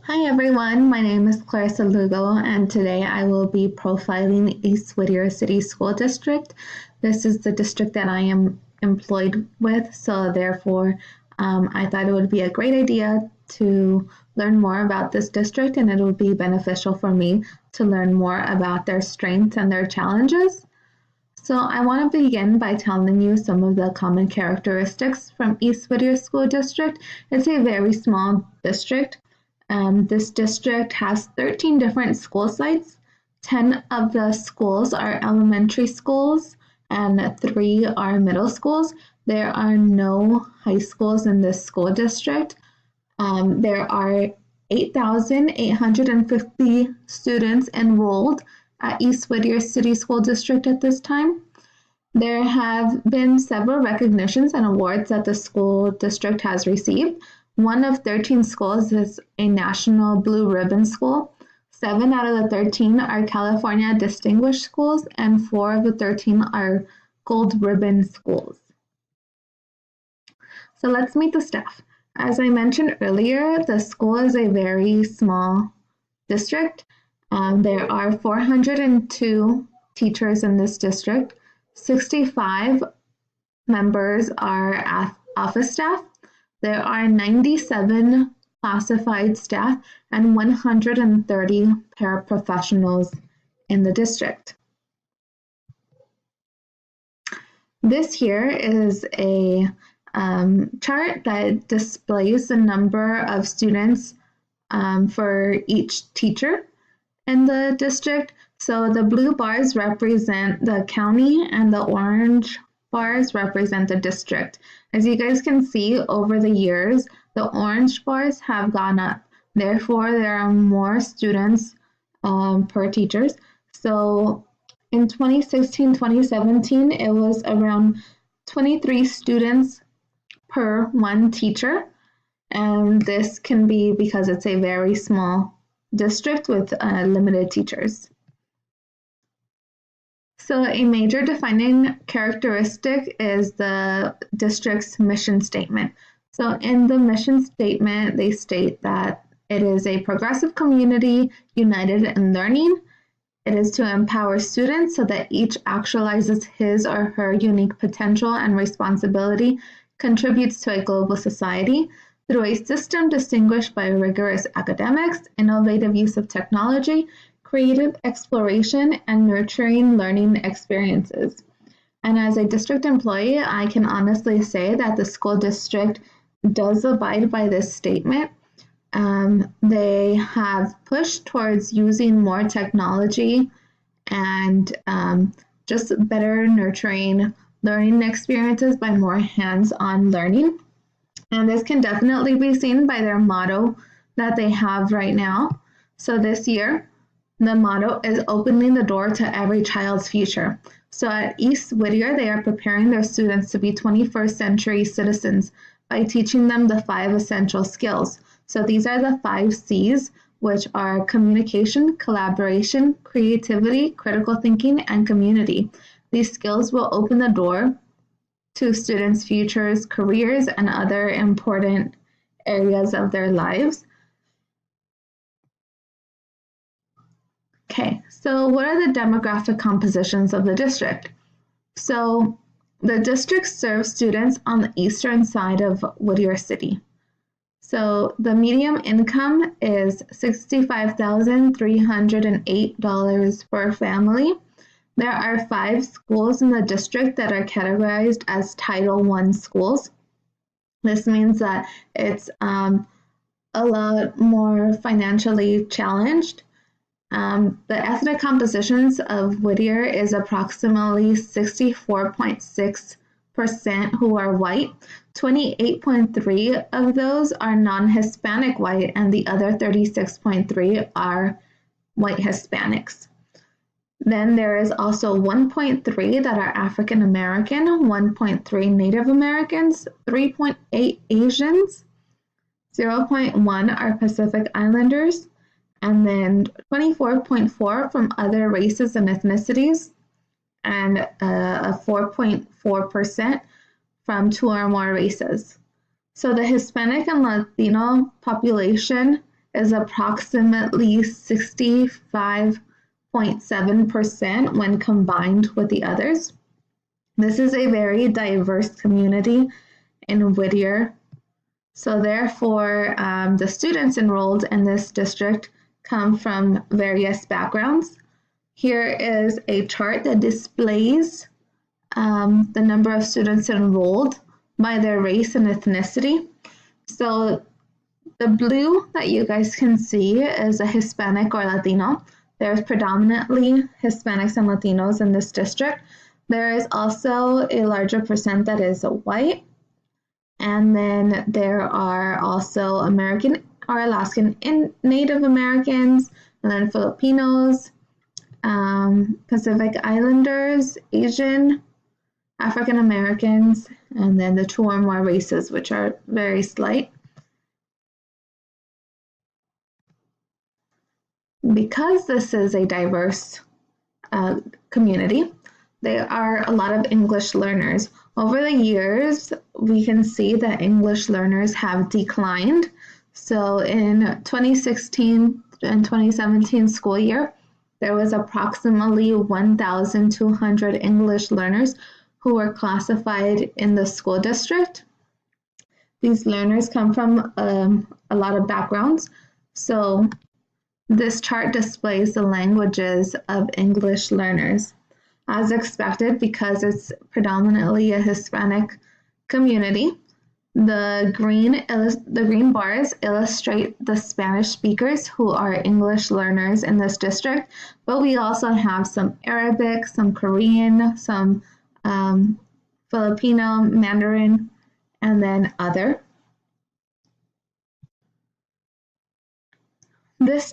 Hi everyone, my name is Clarissa Lugo and today I will be profiling East Whittier City School District. This is the district that I am employed with, so therefore I thought it would be a great idea to learn more about this district, and it will be beneficial for me to learn more about their strengths and their challenges. So I want to begin by telling you some of the common characteristics from East Whittier School District. It's a very small district. This district has 13 different school sites. 10 of the schools are elementary schools and 3 are middle schools. There are no high schools in this school district. There are 8,850 students enrolled at East Whittier City School District at this time. There have been several recognitions and awards that the school district has received. One of 13 schools is a National Blue Ribbon School. 7 out of the 13 are California Distinguished Schools, and 4 of the 13 are Gold Ribbon Schools. So let's meet the staff. As I mentioned earlier, the school is a very small district. There are 402 teachers in this district. 65 members are office staff. There are 97 classified staff and 130 paraprofessionals in the district. This here is a chart that displays the number of students for each teacher in the district. So the blue bars represent the county and the orange bars represent the district. As you guys can see, over the years, the orange bars have gone up. Therefore, there are more students per teachers. So in 2016-2017, it was around 23 students per one teacher. And this can be because it's a very small district with limited teachers. So a major defining characteristic is the district's mission statement. So in the mission statement, they state that it is a progressive community united in learning. It is to empower students so that each actualizes his or her unique potential and responsibility, contributes to a global society through a system distinguished by rigorous academics, innovative use of technology, creative exploration, and nurturing learning experiences. And as a district employee, I can honestly say that the school district does abide by this statement. They have pushed towards using more technology and just better nurturing learning experiences by more hands-on learning. And this can definitely be seen by their motto that they have right now. So this year, the motto is opening the door to every child's future. So at East Whittier, they are preparing their students to be 21st century citizens by teaching them the 5 essential skills. So these are the 5 C's, which are communication, collaboration, creativity, critical thinking, and community. These skills will open the door to students' futures, careers, and other important areas of their lives. Okay, so what are the demographic compositions of the district? So the district serves students on the eastern side of Whittier City. So the median income is $65,308 per family. There are 5 schools in the district that are categorized as Title I schools. This means that it's a lot more financially challenged. The ethnic compositions of Whittier is approximately 64.6% who are white, 28.3% of those are non-Hispanic white, and the other 36.3% are white Hispanics. Then there is also 1.3% that are African American, 1.3% Native Americans, 3.8% Asians, 0.1% are Pacific Islanders, and then 24.4% from other races and ethnicities, and 4.4% from 2 or more races. So the Hispanic and Latino population is approximately 65.7% when combined with the others. This is a very diverse community in Whittier. So therefore, the students enrolled in this district come from various backgrounds. Here is a chart that displays the number of students enrolled by their race and ethnicity. So the blue that you guys can see is a Hispanic or Latino. There's predominantly Hispanics and Latinos in this district. There is also a larger percent that is white. And then there are also American or Alaskan Native Americans, and then Filipinos, Pacific Islanders, Asian, African Americans, and then the 2 or more races, which are very slight. Because this is a diverse community, there are a lot of English learners. Over the years, we can see that English learners have declined. So in 2016 and 2017 school year, there was approximately 1,200 English learners who were classified in the school district. These learners come from a lot of backgrounds. So this chart displays the languages of English learners. As expected, because it's predominantly a Hispanic community, the green bars illustrate the Spanish speakers who are English learners in this district, but we also have some Arabic, some Korean, some Filipino, Mandarin, and then other. This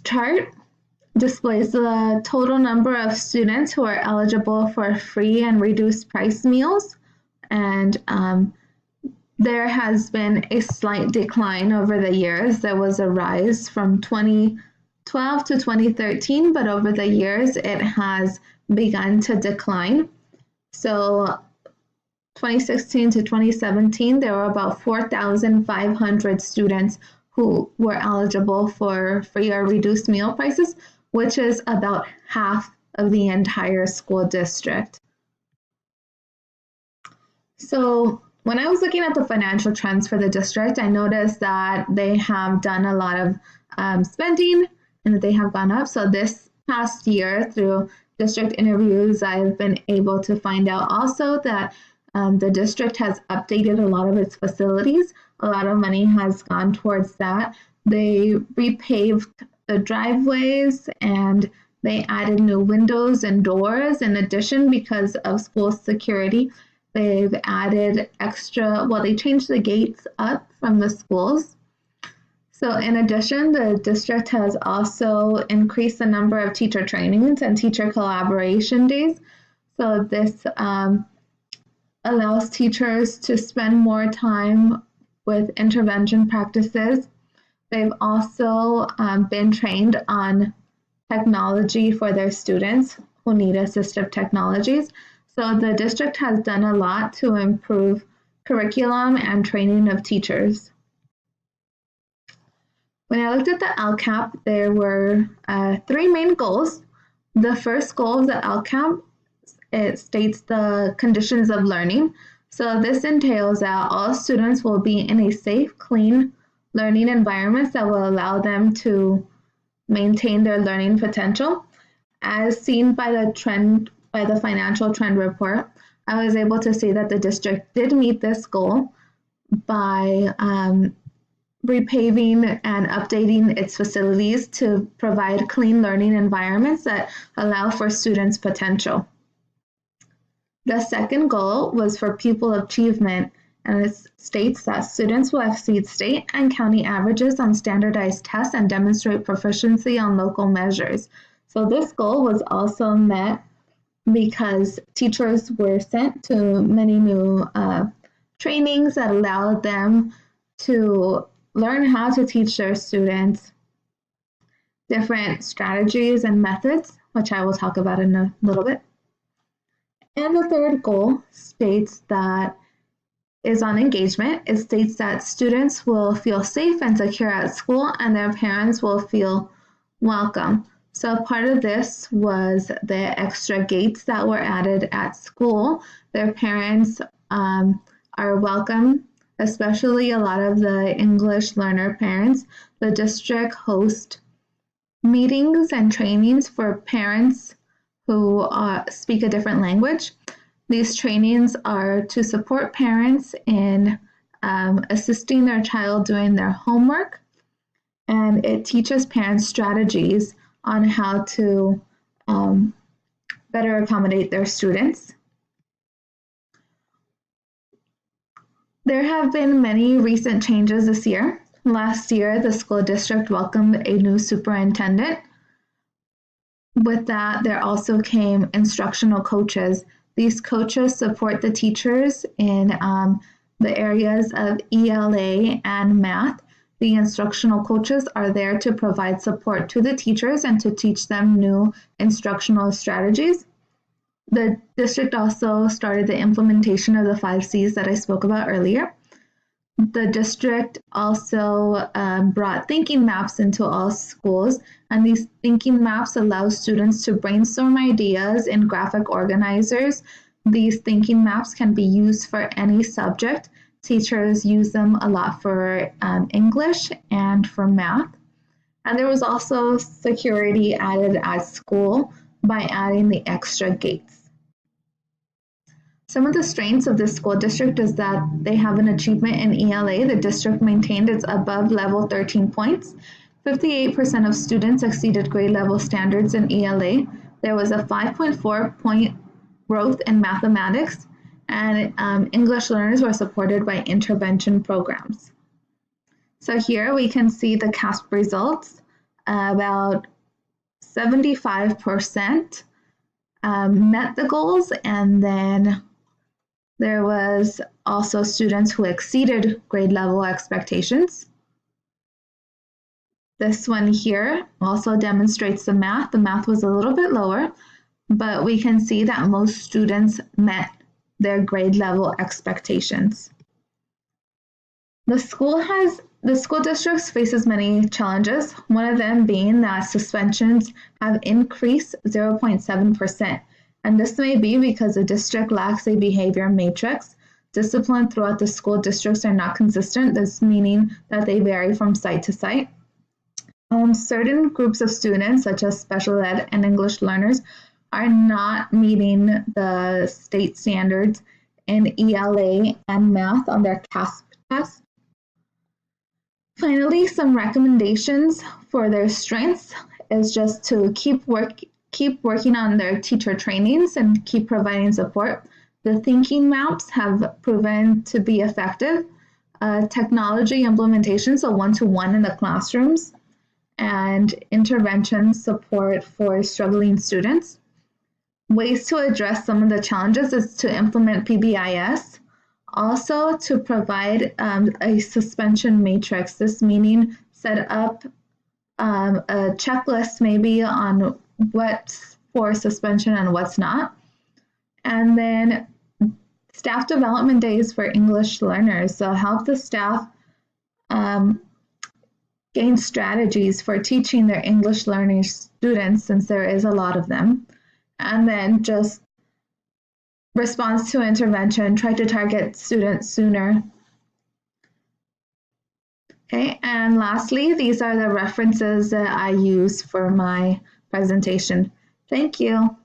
chart displays the total number of students who are eligible for free and reduced price meals, and there has been a slight decline over the years. There was a rise from 2012 to 2013, but over the years it has begun to decline. So 2016 to 2017, there were about 4,500 students who were eligible for free or reduced meal prices, which is about half of the entire school district. So when I was looking at the financial trends for the district, I noticed that they have done a lot of spending and that they have gone up. So this past year, through district interviews, I've been able to find out also that the district has updated a lot of its facilities. A lot of money has gone towards that. They repaved the driveways and they added new windows and doors. In addition, because of school security, they've added they changed the gates up from the schools. So in addition, the district has also increased the number of teacher trainings and teacher collaboration days. So this allows teachers to spend more time with intervention practices. They've also been trained on technology for their students who need assistive technologies. So the district has done a lot to improve curriculum and training of teachers. When I looked at the LCAP, there were 3 main goals. The first goal of the LCAP, it states the conditions of learning. So this entails that all students will be in a safe, clean learning environment that will allow them to maintain their learning potential. As seen by the financial trend report, I was able to see that the district did meet this goal by repaving and updating its facilities to provide clean learning environments that allow for students' potential. The second goal was for pupil achievement, and it states that students will exceed state and county averages on standardized tests and demonstrate proficiency on local measures. So this goal was also met because teachers were sent to many new trainings that allowed them to learn how to teach their students different strategies and methods, which I will talk about in a little bit. And the third goal states that is on engagement. It states that students will feel safe and secure at school and their parents will feel welcome. So part of this was the extra gates that were added at school. Their parents are welcome, especially a lot of the English learner parents. The district hosts meetings and trainings for parents who speak a different language. These trainings are to support parents in assisting their child doing their homework, and it teaches parents strategies on how to better accommodate their students. There have been many recent changes this year. Last year, the school district welcomed a new superintendent. With that, there also came instructional coaches. These coaches support the teachers in the areas of ELA and math. The instructional coaches are there to provide support to the teachers and to teach them new instructional strategies. The district also started the implementation of the 5 C's that I spoke about earlier. The district also brought thinking maps into all schools, and these thinking maps allow students to brainstorm ideas in graphic organizers. These thinking maps can be used for any subject. Teachers use them a lot for English and for math. And there was also security added at school by adding the extra gates. Some of the strengths of this school district is that they have an achievement in ELA. The district maintained its above level 13 points. 58% of students exceeded grade level standards in ELA. There was a 5.4 point growth in mathematics, and English learners were supported by intervention programs. So here we can see the CASP results. About 75% met the goals, and then there was also students who exceeded grade level expectations. This one here also demonstrates the math. The math was a little bit lower, but we can see that most students met their grade level expectations. The school district faces many challenges, one of them being that suspensions have increased 0.7%. And this may be because the district lacks a behavior matrix. Discipline throughout the school districts are not consistent, this meaning that they vary from site to site. Certain groups of students, such as special ed and English learners, are not meeting the state standards in ELA and math on their CASP test. Finally, some recommendations for their strengths is just to keep working on their teacher trainings and keep providing support. The thinking maps have proven to be effective. Technology implementation, so one-to-one in the classrooms, and intervention support for struggling students. Ways to address some of the challenges is to implement PBIS. Also to provide a suspension matrix, this meaning set up a checklist maybe on what's for suspension and what's not. And then staff development days for English learners. So help the staff gain strategies for teaching their English learning students, since there is a lot of them. And then just response to intervention, try to target students sooner. Okay, and lastly, these are the references that I use for my presentation. Thank you.